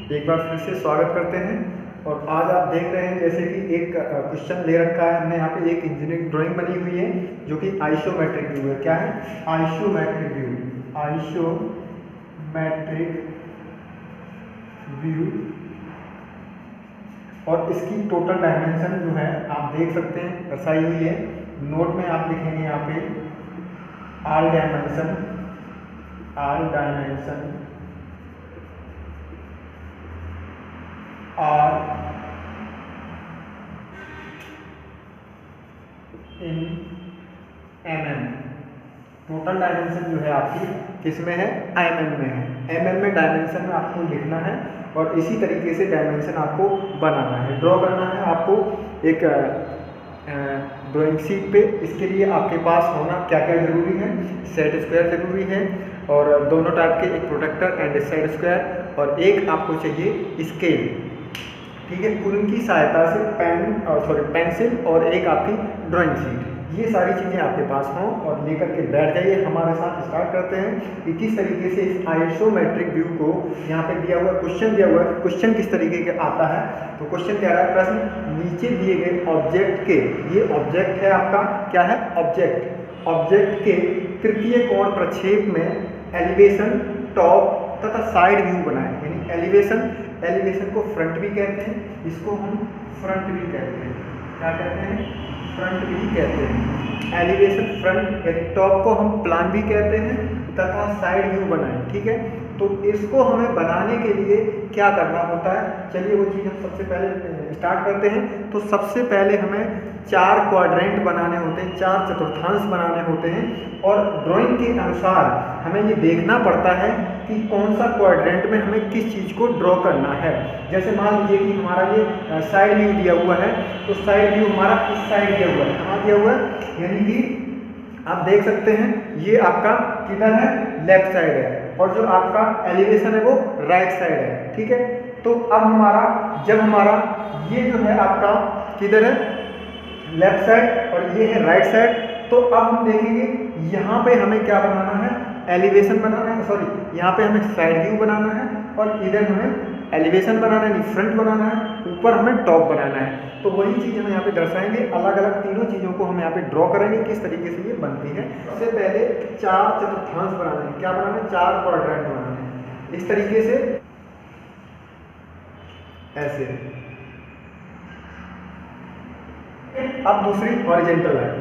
एक बार फिर से स्वागत करते हैं। और आज आप देख रहे हैं जैसे कि एक क्वेश्चन ले रखा है हमने यहाँ पे, एक इंजीनियरिंग ड्राइंग बनी हुई है जो कि आइसोमेट्रिक व्यू है। क्या है? Isometric view. Isometric view. और इसकी टोटल डायमेंशन जो है आप देख सकते हैं दर्शाई हुई है। नोट में आप लिखेंगे यहाँ पे all dimension are in mm। Total dimension जो है आपकी किस में है? mm में है। mm में डायमेंशन में आपको लिखना है और इसी तरीके से डायमेंशन आपको बनाना है, ड्रॉ करना है आपको एक ड्राइंग शीट पे। इसके लिए आपके पास होना क्या क्या ज़रूरी है? सेट स्क्वायर ज़रूरी है और दोनों टाइप के, एक प्रोटेक्टर एंड सेट स्क्वायर, और एक आपको चाहिए स्केल। ठीक है, उनकी सहायता से पेंसिल और एक आपकी ड्राइंग शीट, ये सारी चीज़ें आपके पास हों और लेकर के बैठ जाइए। हमारे साथ स्टार्ट करते हैं कि किस तरीके से इस आइसोमेट्रिक व्यू को, यहाँ पे दिया हुआ क्वेश्चन दिया हुआ है, क्वेश्चन किस तरीके का आता है। तो क्वेश्चन क्या रहा है? प्रश्न नीचे दिए गए ऑब्जेक्ट के, ये ऑब्जेक्ट है आपका, क्या है? ऑब्जेक्ट के तृतीय कोण प्रक्षेप में एलिवेशन, टॉप तथा साइड व्यू बनाए। यानी एलिवेशन को फ्रंट भी कहते हैं, इसको हम फ्रंट भी कहते हैं। क्या कहते हैं? फ्रंट भी कहते हैं। एलिवेशन फ्रंट, यानी टॉप को हम प्लान भी कहते हैं तथा साइड व्यू बनाए। ठीक है, तो इसको हमें बनाने के लिए क्या करना होता है, चलिए वो चीज़ हम सबसे पहले स्टार्ट करते हैं। तो सबसे पहले हमें 4 क्वाड्रेंट बनाने होते हैं, 4 चतुर्थांश बनाने होते हैं और ड्राइंग के अनुसार हमें ये देखना पड़ता है कि कौन सा क्वाड्रेंट में हमें किस चीज़ को ड्रॉ करना है। जैसे मान लीजिए कि हमारा ये साइड व्यू दिया हुआ है, तो साइड व्यू हमारा इस साइड दिया हुआ है। कहाँ दिया हुआ है? यानी कि आप देख सकते हैं ये आपका किधर है? लेफ्ट साइड है, और जो आपका एलिवेशन है वो राइट साइड है। ठीक है, तो अब जब हमारा ये जो है आपका किधर है? लेफ्ट साइड, और ये है राइट साइड। तो अब हम देखेंगे यहाँ पे हमें क्या बनाना है? एलिवेशन बनाना है, सॉरी यहाँ पे हमें साइड व्यू बनाना है और इधर हमें एलिवेशन बनाना है, फ्रंट बनाना है, ऊपर हमें टॉप बनाना है। तो वही चीज़ हम यहाँ पे दर्शाएंगे, अलग अलग तीनों चीज़ों को हम यहाँ पे ड्रॉ करेंगे किस तरीके से ये बनती है। सबसे पहले 4 चतुर्थांश बनाने हैं। क्या बनाना है? 4 क्वाड्रेंट बनाने हैं इस तरीके से, ऐसे। अब दूसरी हॉरिजॉन्टल लाइन,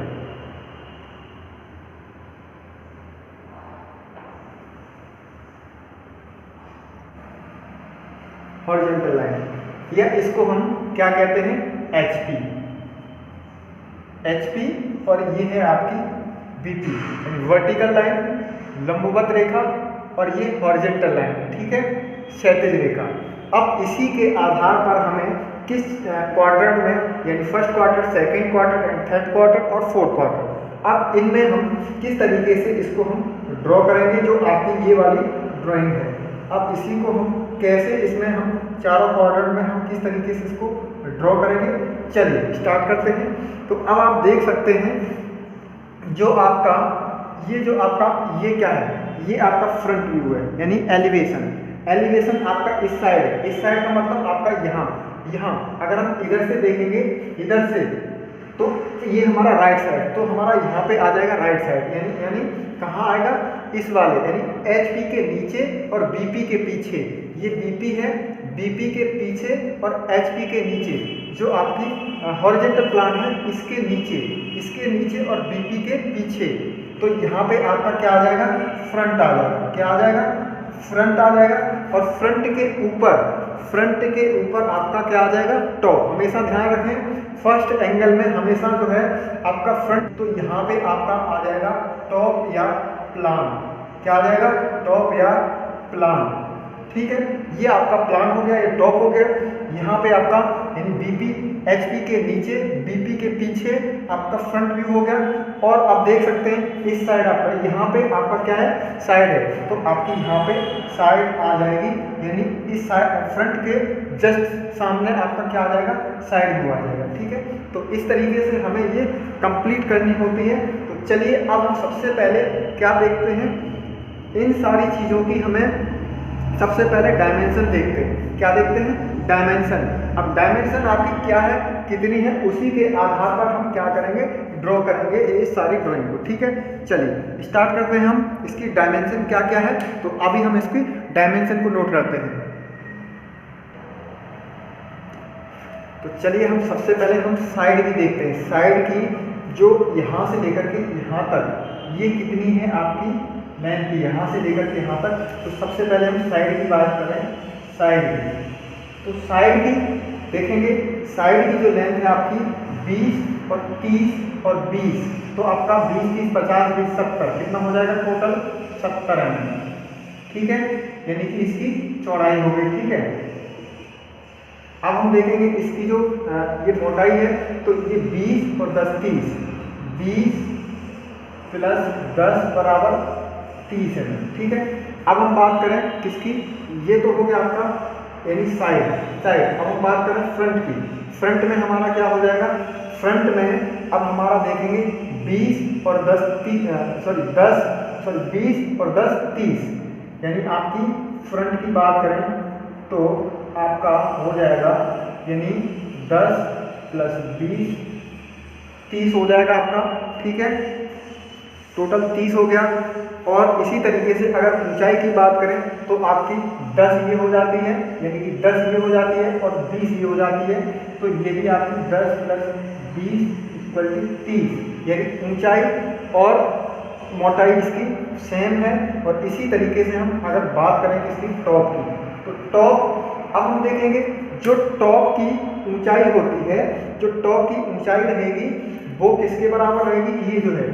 हॉरिजॉन्टल लाइन, या इसको हम क्या कहते हैं? HP। और ये है आपकी BP, वर्टिकल लाइन, लंबवत रेखा, और ये हॉरिजॉन्टल लाइन। ठीक है, क्षैतिज रेखा। अब इसी के आधार पर हमें किस क्वाड्रेंट में, यानी first quadrant, second quadrant and third quadrant और फोर्थ क्वाड्रेंट, अब इनमें हम किस तरीके से इसको हम ड्रॉ करेंगे, जो आपकी ये वाली ड्राइंग है। अब इसी को हम कैसे, इसमें हम चारों क्वाड्रेंट में हम किस तरीके से इसको ड्रॉ करेंगे, चलिए स्टार्ट करते हैं। तो अब आप देख सकते हैं जो आपका ये क्या है? ये आपका फ्रंट व्यू है, यानी एलिवेशन आपका इस साइड है। इस साइड का मतलब आपका यहाँ। अगर हम इधर से देखेंगे, इधर से, तो ये हमारा राइट साइड, तो हमारा यहाँ पे आ जाएगा राइट साइड। यानी कहाँ आएगा? इस वाले, यानी HP के नीचे और BP के पीछे। ये BP है, BP के पीछे और HP के नीचे, जो आपकी हॉरिजॉन्टल प्लान है इसके नीचे और BP के पीछे। तो यहाँ पे आपका क्या आ जाएगा? फ्रंट आ जाएगा। क्या आ जाएगा? फ्रंट आ जाएगा। और फ्रंट के ऊपर आपका क्या आ जाएगा? टॉप। हमेशा ध्यान रखें, फर्स्ट एंगल में हमेशा जो है आपका फ्रंट, तो यहाँ पे आपका आ जाएगा टॉप या प्लान। क्या आ जाएगा? टॉप या प्लान। ठीक है, ये आपका प्लान हो गया, ये टॉप हो गया। यहाँ पे आपका यानी BP, HP के नीचे, BP के पीछे आपका फ्रंट व्यू हो गया। और आप देख सकते हैं इस साइड आपका, यहाँ पे आपका क्या है? साइड है, तो आपकी यहाँ पे साइड आ जाएगी, यानी इस साइड फ्रंट के जस्ट सामने आपका क्या आ जाएगा? साइड व्यू आ जाएगा। ठीक है, तो इस तरीके से हमें ये कंप्लीट करनी होती है। तो चलिए अब हम सबसे पहले क्या देखते हैं, इन सारी चीज़ों की हमें सबसे पहले डायमेंशन देखते हैं। क्या देखते हैं? डायमेंशन। अब डायमेंशन आपकी क्या है, कितनी है, उसी के आधार पर हम क्या करेंगे, ड्रॉ करेंगे ये सारी ड्राइंग को। ठीक है, चलिए स्टार्ट करते हैं हम। इसकी डायमेंशन क्या क्या है, तो अभी हम इसकी डायमेंशन को नोट करते हैं। तो चलिए हम सबसे पहले हम साइड की देखते हैं। साइड की जो यहाँ से लेकर के यहाँ तक ये कितनी है आपकी लेंथ की, यहाँ से लेकर के यहाँ तक। तो सबसे पहले हम साइड की बात करें, साइड की। तो साइड की देखेंगे, साइड की जो लेंथ है आपकी 20 और 30 और 20, तो आपका 20 30 50 20 70 कितना हो जाएगा टोटल 70 mm। ठीक है, यानी कि इसकी चौड़ाई हो गई। ठीक है, अब हम देखेंगे इसकी जो ये मोटाई है, तो ये 20 और 10 30, 20 प्लस 10 बराबर 30 है। ठीक है, अब हम बात करें किसकी, ये तो हो गया आपका यानी साइड। अब हम बात करें फ्रंट की। फ्रंट में हमारा क्या हो जाएगा, फ्रंट में अब हमारा देखेंगे 20 और 10 20 और 10 30, यानी आपकी फ्रंट की बात करें तो आपका हो जाएगा यानी 10 प्लस 20 30 हो जाएगा आपका। ठीक है, टोटल 30 हो गया। और इसी तरीके से अगर ऊंचाई की बात करें तो आपकी 10 ये हो जाती है, यानी कि 10 ये हो जाती है और 20 ये हो जाती है। तो ये भी आपकी 10 प्लस 20 इक्वल टू 30, यानी ऊंचाई और मोटाई इसकी सेम है। और इसी तरीके से हम अगर बात करें इसकी टॉप की, तो टॉप अब हम देखेंगे जो टॉप की ऊंचाई होती है, जो टॉप की ऊंचाई रहेगी वो किसके बराबर रहेगी, ये जो है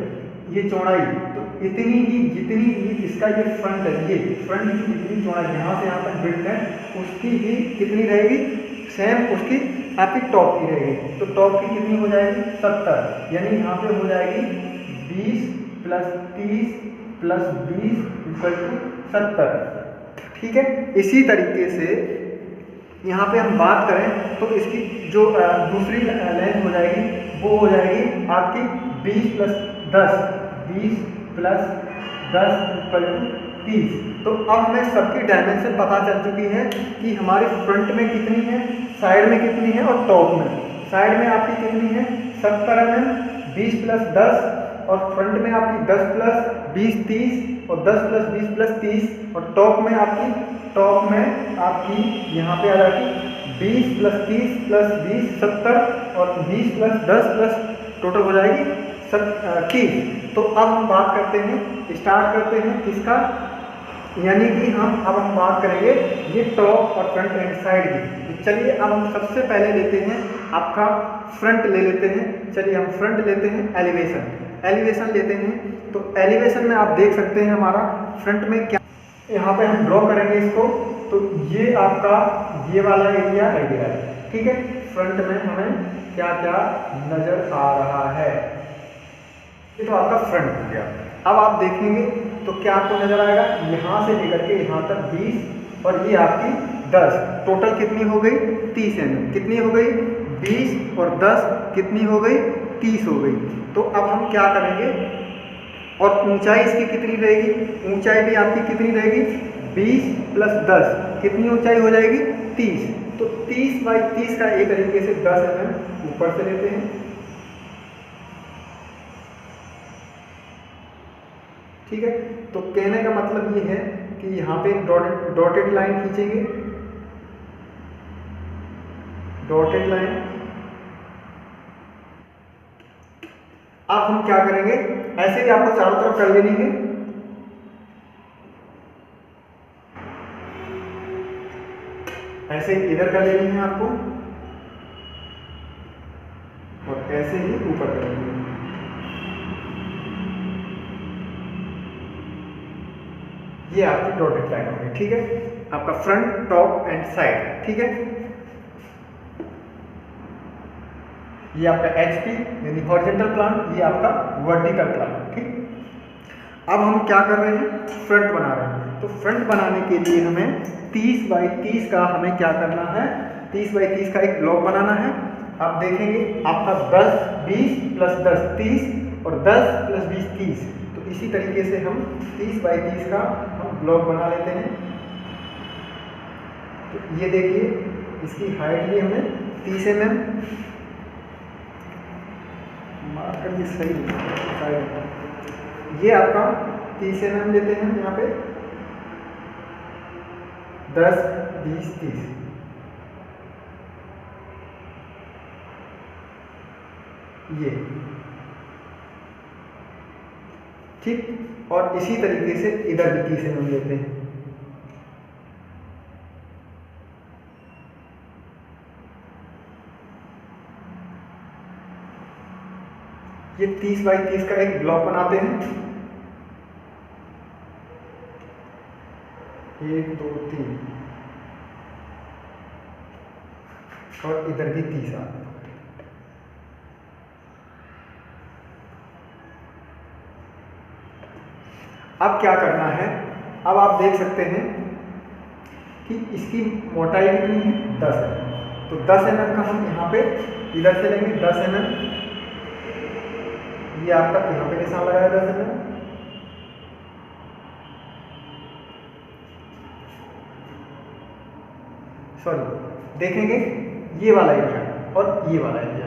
ये चौड़ाई, तो इतनी ही जितनी ही इसका ये फ्रंट है, ये फ्रंट की जितनी चौड़ाई यहाँ से यहाँ तक विड्थ है उसकी ही कितनी रहेगी, सेम उसकी आपकी टॉप की रहेगी। तो टॉप की कितनी हो जाएगी 70, यानी यहाँ पे हो जाएगी 20 प्लस 30 प्लस 20 इक्वल टू 70। ठीक है, इसी तरीके से यहाँ पे हम बात करें तो इसकी जो दूसरी लेंथ हो जाएगी वो हो जाएगी आपकी 20 प्लस 10 इक्वल टू 30। तो अब हमें सबकी डायमेंशन पता चल चुकी है कि हमारे फ्रंट में कितनी है, साइड में कितनी है और टॉप में। साइड में आपकी कितनी है 70 mm, 20 प्लस 10, और फ्रंट में आपकी 10 प्लस 20 30 और 10 प्लस 20 प्लस 30, और टॉप में आपकी यहाँ पे आ जाएगी 20 प्लस 30 प्लस 20 70 और 20 प्लस 10 प्लस टोटल हो जाएगी 30। तो अब हम बात करते हैं, स्टार्ट करते हैं किसका, यानी कि अब हम बात करेंगे ये टॉप और फ्रंट एंड साइड की। तो चलिए अब हम सबसे पहले लेते हैं आपका फ्रंट ले लेते हैं। चलिए हम फ्रंट लेते हैं, एलिवेशन लेते हैं। तो एलिवेशन में आप देख सकते हैं हमारा फ्रंट में क्या, यहाँ पे हम ड्रॉ करेंगे इसको। तो ये आपका ये वाला एरिया है। ठीक है, फ्रंट में हमें क्या क्या नजर आ रहा है, ये तो आपका फ्रंट हो गया। अब आप देखेंगे तो क्या आपको नजर आएगा, यहाँ से लेकर के यहाँ तक 20 और ये आपकी 10, टोटल कितनी हो गई 30 mm। कितनी हो गई 20 और 10 कितनी हो गई 30 हो गई। तो अब हम क्या करेंगे, और ऊंचाई इसकी कितनी रहेगी, ऊंचाई भी आपकी कितनी रहेगी 20 प्लस 10 कितनी ऊंचाई हो जाएगी 30। तो 30 बाई 30 का एक तरीके से 10 mm ऊपर से लेते हैं। ठीक है, तो कहने का मतलब ये है कि यहाँ पे डॉटेड लाइन खींचेंगे, डॉटेड लाइन। अब हम क्या करेंगे, ऐसे ही आपको चारों तरफ कर लेनी है। ऐसे ही इधर कर लेनी है आपको, और ऐसे ही ऊपर कर लेनी है। ये आपकी डॉटेड लाइन होगी। ठीक है, आपका फ्रंट टॉप एंड साइड। ठीक है, ये आपका HP यानी हॉरिजॉन्टल प्लान, ये आपका वर्टिकल प्लान। ठीक, अब हम क्या कर रहे हैं, फ्रंट बना रहे हैं। तो फ्रंट बनाने के लिए हमें 30 बाई 30 का हमें क्या करना है, 30 बाई 30 का एक ब्लॉक बनाना है। आप देखेंगे आपका 10 20 प्लस 10 30 और 10 प्लस 20 30। तो इसी तरीके से हम 30 बाई 30 का हम ब्लॉक बना लेते हैं। तो ये देखिए इसकी हाइट ली हमने 30 mm, मार्कर ये सही साइड, ये आपका 30 mm लेते हैं यहाँ पे, 10, 20, 30, ये ठीक। और इसी तरीके से इधर भी 30 mm लेते हैं, ये 30 बाई 30 का एक ब्लॉक बनाते हैं, 1, 2, 3, और इधर भी 30 आ। अब क्या करना है, अब आप देख सकते हैं कि इसकी मोटाई कितनी है, 10 है। तो 10 mm का हम यहाँ पे इधर से लेंगे 10 mm, ये आपका यहाँ पे निशान लगाया 10 mm, सॉरी देखेंगे ये वाला एरिया और ये वाला एरिया,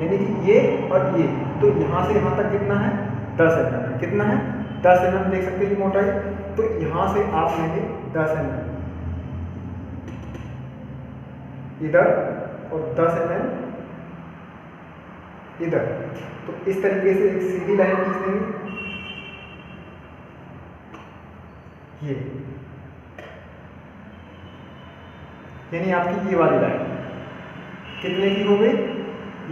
यानी कि ये और ये, तो यहाँ से यहाँ तक कितना है, 10 mm, कितना है 10 mm, देख सकते हैं ये मोटाई। तो यहाँ से आप लेंगे 10 mm इधर और 10 mm इधर, तो इस तरीके से एक सीधी लाइन खींच देंगे, ये यानी आपकी ये वाली लाइन कितने की हो गई,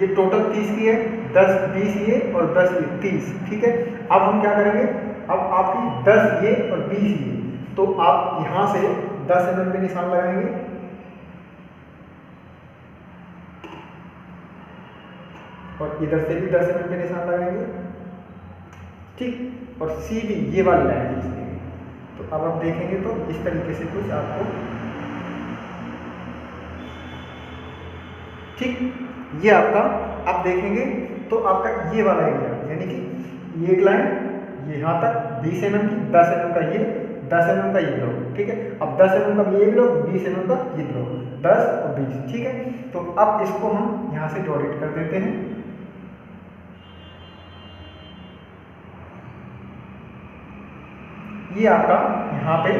ये टोटल 30 की है, 10, 20 ये और 10 ये, 30, ठीक है। अब हम क्या करेंगे, अब आपकी 10 ये और 20 ये, तो आप यहाँ से 10 mm पे निशान लगाएंगे, और इधर से भी 10 mm पे निशान लगाएंगे, ठीक। और सीधी ये वाली लाइन खींच देंगे। तो अब आप देखेंगे तो इस तरीके से कुछ आपको, ठीक, ये आपका आप देखेंगे तो आपका ये वाला एरिया, यानी कि ये एक लाइन ये यहाँ तक 20 mm की, 10 mm का ये, 10 mm का ये ब्लॉक, ठीक है। अब 10 mm का ये ब्लॉक, 20 mm का ये ब्लॉक, 10 और 20, ठीक है। तो अब इसको हम यहाँ से डॉटेड कर देते हैं, ये आपका यहाँ पे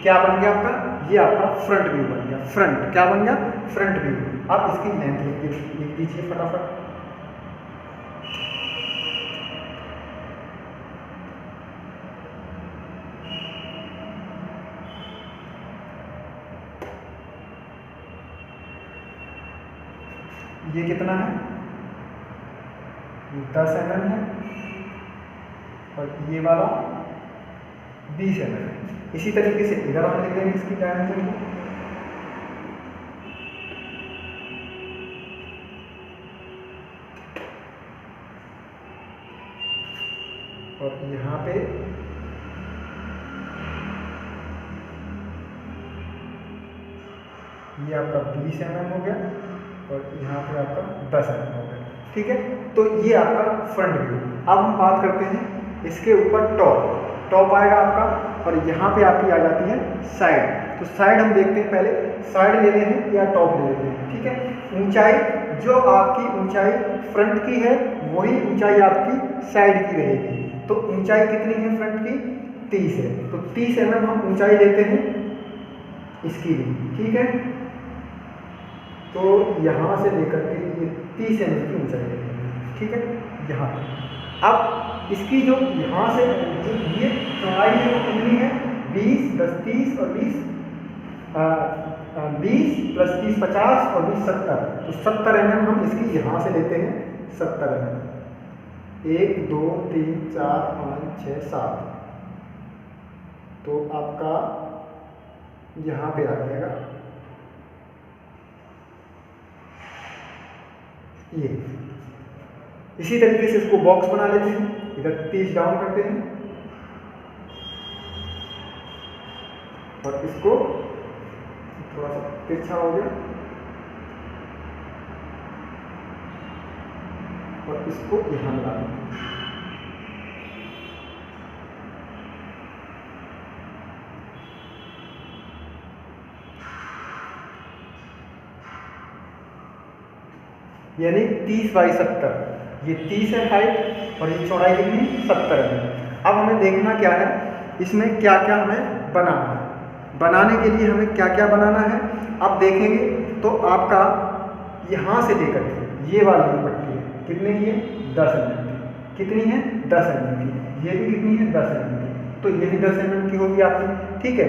क्या बन गया, आपका ये आपका फ्रंट व्यू बन गया, फ्रंट क्या बन गया, फ्रंट व्यू। आप इसकी लेंथ लिख दीजिए फटाफट, ये कितना है, 10 mm है, और ये वाला 20 mm है। इसी तरीके से इधर हम लिख देंगे इसकी डायमेंशन को, और यहाँ पे ये आपका 20 mm हो गया, और यहाँ पे आपका 10 mm हो गया, ठीक है। तो ये आपका फ्रंट व्यू। अब हम बात करते हैं इसके ऊपर टॉप आएगा आपका, और यहाँ पे आपकी आ जाती है साइड। तो साइड हम देखते हैं, पहले साइड ले लेते हैं या टॉप ले लेते हैं, ठीक है। ऊंचाई, जो आपकी ऊंचाई फ्रंट की है वही ऊंचाई आपकी साइड की रहेगी। तो ऊंचाई कितनी है फ्रंट की, 30 है, तो 30 mm हम ऊंचाई लेते हैं इसकी भी, ठीक है। तो यहाँ से लेकर के ये 30 mm की ऊंचाई लेंगे, ठीक है, यहाँ। अब इसकी जो यहाँ से जो ये चौड़ाई है वो कितनी है, 20, 10, 30 और 20, 20 + 30 50 और 20 70। तो 70 mm हम इसकी यहाँ से लेते हैं, 70 mm, 1, 2, 3, 4, 5, 6, 7। तो आपका यहाँ पे आ जाएगा ये। इसी तरीके से इसको बॉक्स बना लेते हैं, इधर 30 डाउन करते हैं, और इसको थोड़ा सा तिरछा हो गया, और इसको यहाँ लगा दें। यानी 30/70। ये 30 है हाइट और ये चौड़ाई कितनी, 70 है। अब हमें देखना क्या है, इसमें क्या क्या हमें बनाना है। बनाने के लिए हमें क्या क्या बनाना है, आप देखेंगे तो आपका यहाँ से लेकर के ये वाली जो पट्टी है कितने की है, 10 mm की। कितनी है, 10 mm की। ये भी कितनी है, 10 mm की। तो ये भी 10 mm की होगी आपकी, ठीक है।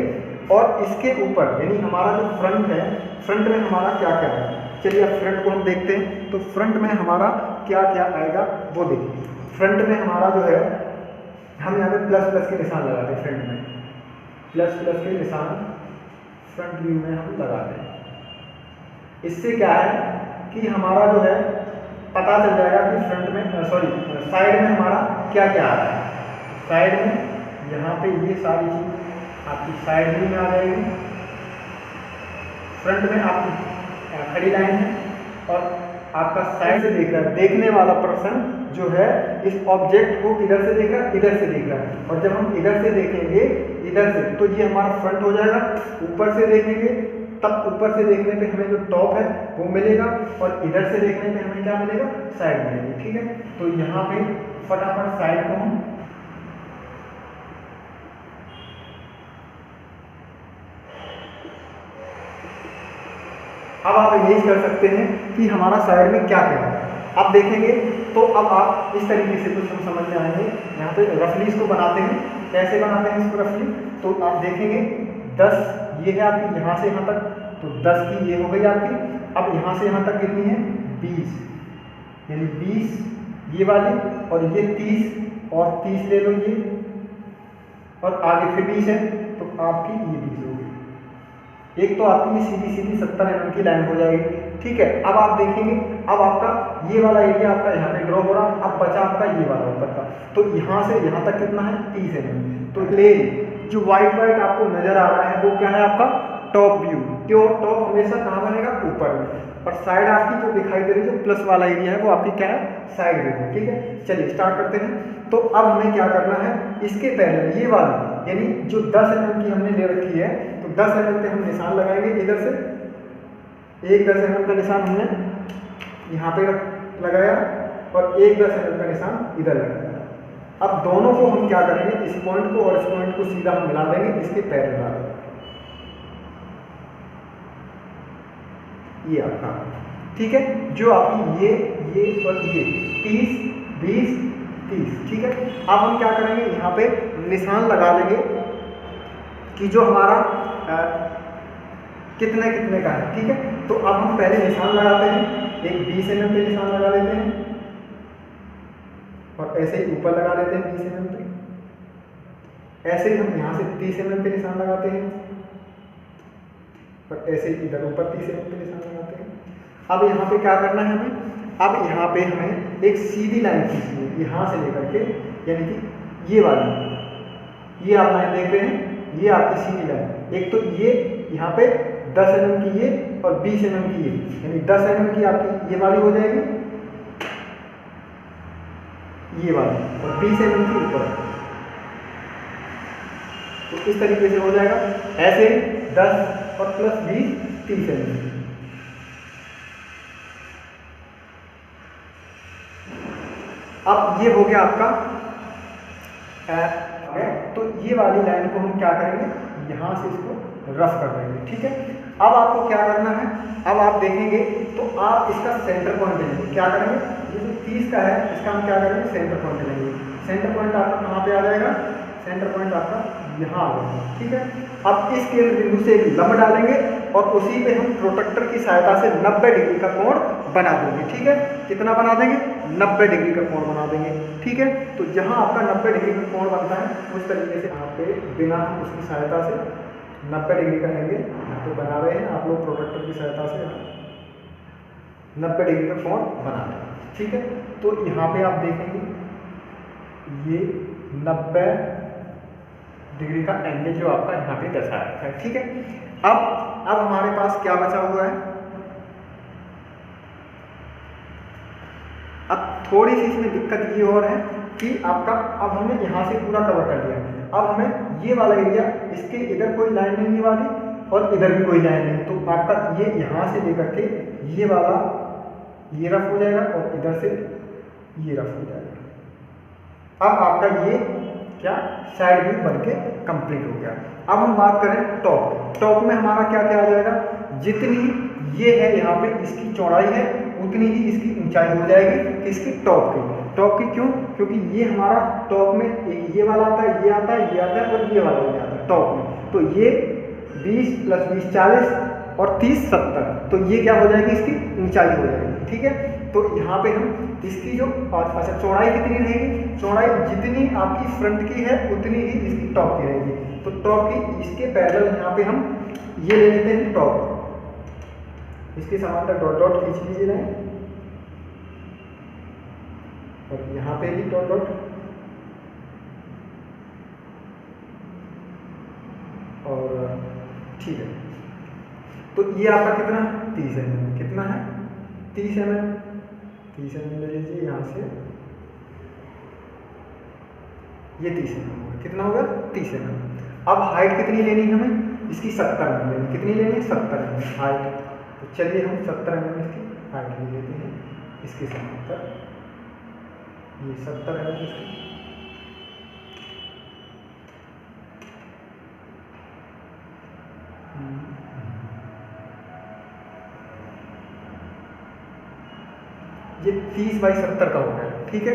और इसके ऊपर यानी हमारा जो फ्रंट है, फ्रंट में हमारा क्या क्या है, चलिए अब फ्रंट को हम देखते हैं। तो फ्रंट में हमारा क्या क्या आएगा वो देखिए। फ्रंट में हमारा जो है, हम यहाँ पे प्लस प्लस के निशान लगाते हैं फ्रंट में, प्लस प्लस के निशान फ्रंट व्यू में हम लगाते हैं। इससे क्या है कि हमारा जो है पता चल जाएगा कि फ्रंट में साइड में हमारा क्या क्या आ रहा है। साइड में यहाँ पे ये सारी चीज़ आपकी साइड व्यू में आ जाएगी। फ्रंट में आपकी खड़ी लाइन है और आपका साइड से देख रहा है, देखने वाला पर्सन जो है इस ऑब्जेक्ट को किधर से देख रहा है, इधर से देख रहा है। और जब हम इधर से देखेंगे, इधर से, तो ये हमारा फ्रंट हो जाएगा। ऊपर से देखेंगे तब ऊपर से देखने पे हमें जो टॉप है वो मिलेगा और इधर से देखने पे हमें क्या मिलेगा, साइड मिलेगी, ठीक है। तो यहाँ पे फटाफट साइड को हम अब आप इमेज कर सकते हैं कि हमारा साइड में क्या क्या है। आप देखेंगे तो अब आप इस तरीके से कुछ हम समझ में आएंगे। यहाँ पे रफली इसको बनाते हैं, कैसे बनाते हैं इसको रफली, तो आप देखेंगे 10 ये है आपकी यहाँ से यहाँ तक, तो 10 की ये हो गई आपकी। अब यहाँ से यहाँ तक कितनी है, 20, यानी 20 ये वाली, और ये 30 और 30 ले लो ये, और आगे फिर 20 है तो आपकी ये 20 होगी। एक तो आपकी सीधी सीधी 70 mm की लाइन हो जाएगी, ठीक है। अब आप देखेंगे, अब आपका ये वाला एरिया आपका यहाँ पे ड्रॉ हो रहा, अब बचा आपका ये वाला ऊपर का, तो यहाँ से यहाँ तक कितना है, 30 mm। तो प्लेन जो वाइट वाइट आपको नजर आ रहा है वो क्या है, आपका टॉप व्यू। टॉप हमेशा कहाँ बनेगा, ऊपर में, और साइड आपकी जो दिखाई दे रही है जो प्लस वाला एरिया है वो आपकी क्या है, साइड व्यू, ठीक है। चलिए स्टार्ट करते हैं। तो अब हमें क्या करना है, इसके पहले ये वाली यानी जो 10 mm की हमने ले रखी है, तो 10 mm पे हम निशान लगाएंगे। इधर से एक 10 mm का निशान हमने यहाँ पे लगाया और एक 10 mm का निशान इधर लगाया। अब दोनों को हम क्या करेंगे, इस पॉइंट को और इस पॉइंट को सीधा हम मिला देंगे इसके पैरेलल। ये आपका, ठीक है, जो आपकी ये और ये 30 20 30, ठीक है। अब हम क्या करेंगे, यहाँ पे निशान लगा लेंगे कि जो हमारा कितने कितने का है, ठीक है। तो अब हम पहले निशान लगाते हैं, एक 20 mm पे निशान लगा लेते हैं और ऐसे ही ऊपर लगा लेते हैं 20 mm पे। ऐसे ही हम यहाँ से 30 mm पे निशान लगाते हैं और ऐसे ही इधर ऊपर 30 mm पे निशान लगाते हैं। अब यहाँ पे क्या करना है हमें, अब यहाँ पे हमें एक सीधी लाइन खींचनी है यहाँ से लेकर के, यानी कि ये वाली, ये आप लाइन देख रहे हैं, ये आपकी सीधी लाइन। एक तो ये यहाँ पे 10 mm की ये और 20 mm की ये, यानी 10 mm की आपकी ये वाली हो जाएगी, ये वाली, और 20 mm की ऊपर। तो इस तरीके से हो जाएगा, ऐसे 10 और प्लस 20 30 mm। अब ये हो गया आपका तो ये वाली लाइन को हम क्या करेंगे, यहाँ से इसको रफ कर देंगे, ठीक है। अब आपको क्या करना है, अब आप देखेंगे तो आप इसका सेंटर पॉइंट लेंगे। क्या करेंगे, ये जो 30 का है इसका हम क्या करेंगे, सेंटर पॉइंट लेंगे। सेंटर पॉइंट आपका कहाँ पे आ जाएगा, सेंटर पॉइंट आपका यहाँ आ जाएगा, ठीक है। अब इस केंद्र बिंदु से एक लंब डालेंगे और उसी पे हम प्रोट्रैक्टर की सहायता से 90 डिग्री का कोण बना देंगे, ठीक है। कितना बना देंगे, 90 डिग्री का कोण बना देंगे, ठीक है। तो जहाँ आपका 90 डिग्री का कोण बनता है उस तरीके से यहाँ पे बिना उसकी सहायता से 90 डिग्री का एंगल तो बना रहे हैं आप लोग, प्रोट्रैक्टर की सहायता से 90 डिग्री का कोण बना रहे हैं, ठीक है। तो यहाँ पे आप देखेंगे ये 90 डिग्री का एंगल जो आपका यहाँ पे दर्शाया है, ठीक है। अब हमारे पास क्या बचा हुआ है, अब थोड़ी सी इसमें दिक्कत ये और है कि आपका, अब हमने यहाँ से पूरा कवर कर लिया, अब हमें ये वाला एरिया, इसके इधर कोई लाइन नहीं वाली और इधर भी कोई लाइन नहीं, तो आपका ये यहाँ से लेकर के ये वाला ये रफ हो जाएगा और इधर से ये रफ हो जाएगा। अब आपका ये क्या साइड व्यू बन के कंप्लीट हो गया। अब हम बात करें टॉप। टॉप में हमारा क्या क्या आ जाएगा, जितनी ये है यहाँ पे इसकी चौड़ाई है उतनी ही इसकी ऊंचाई हो जाएगी इसकी टॉप की। टॉप की क्यों, क्योंकि ये हमारा टॉप में एक ये वाला आता है, ये आता है, ये आता है और ये वाला ये आता है टॉप में। तो ये 20 + 20 40 और 30 70, तो ये क्या हो जाएगी इसकी ऊंचाई हो जाएगी। ठीक है, तो यहाँ पे हम इसकी जो अच्छा चौड़ाई कितनी रहेगी, चौड़ाई जितनी आपकी फ्रंट की है उतनी ही इसकी टॉप की रहेगी। तो टॉप की इसके पैरेलल यहाँ पे हम ये ले लेते हैं टॉप, इसके समांतर डॉट डॉट खींच लीजिए और यहाँ पे भी डॉट डॉट और ठीक है। तो ये आपका कितना 30 mm, कितना है 30 mm, 30 mm ले लीजिए यहाँ से, ये 30 mm होगा, कितना होगा 30 mm। अब हाइट कितनी लेनी है हमें, इसकी 70 mm लेनी, कितनी लेनी है 70 mm हाइट। तो चलिए हम 70 mm इसकी हाइट ले लेते हैं, इसके समांतर ये 70 mm इसकी। ये 30/70 का हो गया। ठीक है,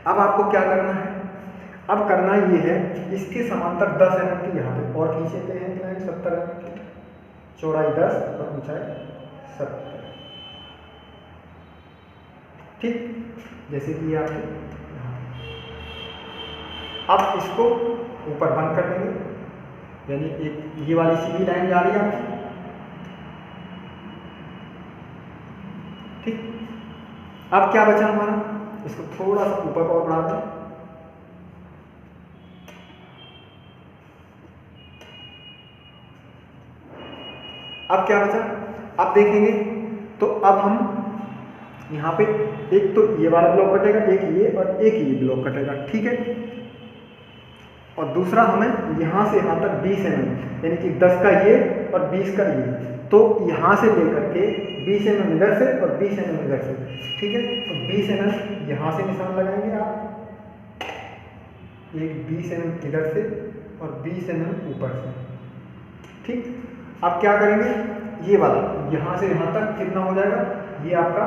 अब आपको क्या करना है, अब करना ये है इसके समांतर 10 mm की यहाँ पे और खींच लेते हैं लाइन 70 mm की, चौड़ाई 10 और ऊंचाई 70। ठीक, जैसे कि आपके अब इसको ऊपर बंद कर देंगे, यानी एक ये वाली सीधी लाइन जा रही है आपकी। ठीक, अब क्या बचा हमारा, इसको थोड़ा सा ऊपर और बढ़ा दें। अब क्या बचा, अब देखेंगे तो अब हम यहाँ पे एक तो ये वाला ब्लॉक कटेगा, एक ये और एक ये ब्लॉक कटेगा। ठीक है, और दूसरा हमें यहाँ से यहाँ तक 20 mm, यानी कि 10 का ये और 20 का ये, तो यहाँ से लेकर के 20 mm इधर से और 20 mm इधर से। ठीक है, तो 20 mm यहाँ से निशान लगाएंगे आप, एक 20 mm इधर से और 20 mm ऊपर से। ठीक, अब क्या करेंगे, ये वाला यहाँ से यहाँ तक कितना हो जाएगा, ये आपका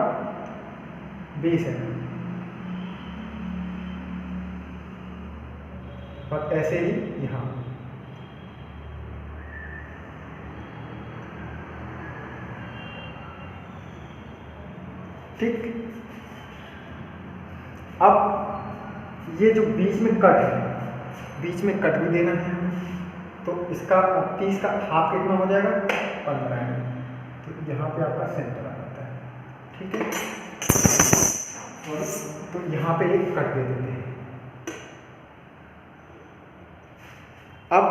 20 mm, और ऐसे ही यहाँ। ठीक, अब ये जो बीच में कट है, बीच में कट भी देना है हमें, तो इसका 30 का हाफ कितना हो जाएगा 15 mm। तो यहाँ पे आपका सेंटर आ जाता है। ठीक है, और तो यहाँ पे एक कट दे देते हैं। अब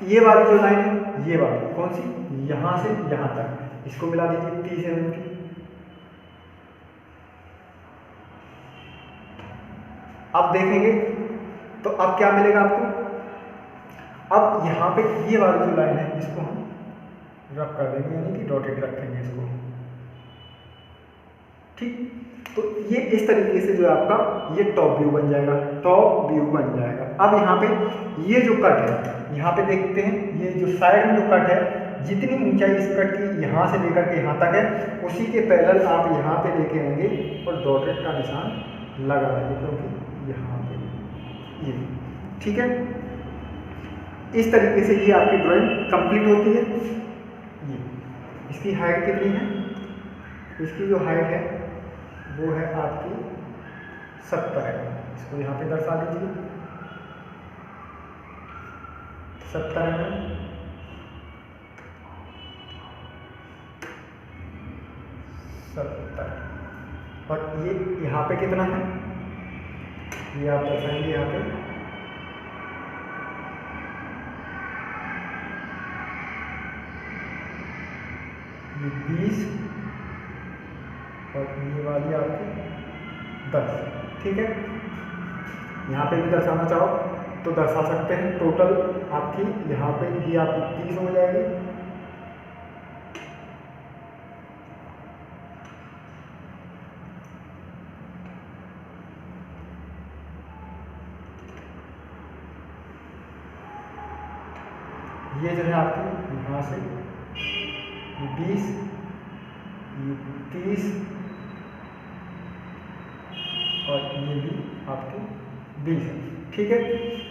ये वाली जो लाइन है, ये वाली कौन सी, यहाँ से यहाँ तक, इसको मिला दीजिए 30 mm की। अब देखेंगे तो अब क्या मिलेगा आपको, अब यहाँ पे ये वाली जो लाइन है इसको हम रफ कर देंगे, यानी कि डॉटेड रखेंगे इसको। ठीक, तो ये इस तरीके से जो है आपका ये टॉप व्यू बन जाएगा, टॉप व्यू बन जाएगा। अब यहाँ पे ये जो कट है, यहाँ पे देखते हैं ये जो साइड में जो कट है, जितनी ऊंचाई इस कट की यहाँ से लेकर के यहाँ तक है, उसी के पैरेलल आप यहाँ पे लेके आएंगे और डॉटेड का निशान लगा देंगे, क्योंकि यहाँ पे ये। ठीक है, इस तरीके से ये आपकी ड्राइंग कंप्लीट होती है। ये इसकी हाइट कितनी है, इसकी जो हाइट है वो है आपकी 70 है, इसको यहाँ पे दर्शा दीजिए 70 mm। और ये यहाँ पे कितना है, ये आप दर्शाएंगे यहाँ पे ये 20 और ये वाली आपकी 10। ठीक है, यहाँ पे भी दर्शाना चाहो तो दर्शा सकते हैं। टोटल आपकी यहाँ पे ये आपकी 30 हो जाएगी। ये जो है आपकी यहाँ से 20, ये 30 और ये भी आपके 20 है। ठीक है,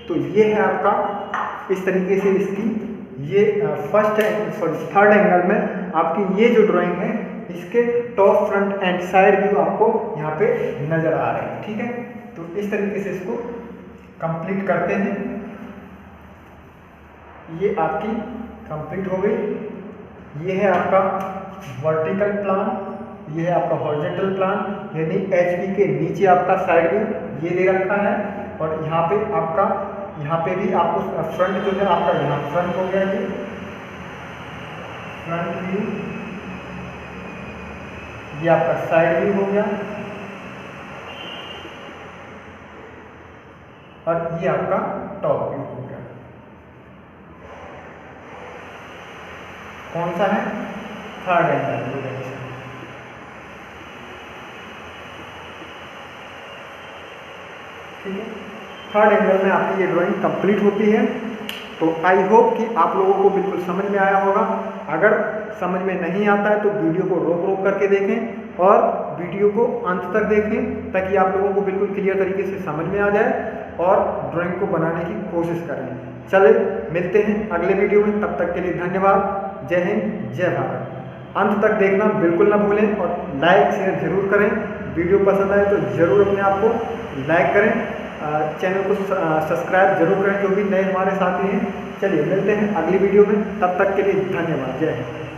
तो ये है आपका इस तरीके से इसकी ये थर्ड एंगल में आपकी ये जो ड्राइंग है इसके top, front end side view आपको यहाँ पे नजर आ रहे हैं। ठीक है, तो इस तरीके से इसको कंप्लीट करते हैं। ये आपकी कंप्लीट हो गई। ये है आपका वर्टिकल प्लान, ये है आपका हॉरिजॉन्टल प्लान, यानी एचपी के नीचे आपका साइड व्यू ये दे रखा है। और यहाँ पे आपका, यहाँ पे भी आपको फ्रंट जो है आपका, यहाँ फ्रंट हो गया, ये फ्रंट व्यू, ये आपका साइड व्यू हो गया, और ये आपका टॉप व्यू हो गया। कौन सा है? Third angle. ठीक है, थर्ड एंगल में आपकी ये ड्राइंग कंप्लीट होती है। तो आई होप कि आप लोगों को बिल्कुल समझ में आया होगा। अगर समझ में नहीं आता है तो वीडियो को रोक रोक करके देखें और वीडियो को अंत तक देखें, ताकि आप लोगों को बिल्कुल क्लियर तरीके से समझ में आ जाए और ड्राइंग को बनाने की कोशिश करें। चले मिलते हैं अगले वीडियो में, तब तक के लिए धन्यवाद। जय हिंद, जय भारत। अंत तक देखना बिल्कुल ना भूलें और लाइक शेयर जरूर करें। वीडियो पसंद आए तो ज़रूर अपने आप को लाइक करें, चैनल को सब्सक्राइब जरूर करें जो भी नए हमारे साथी हैं। चलिए मिलते हैं अगली वीडियो में, तब तक के लिए धन्यवाद। जय हिंद।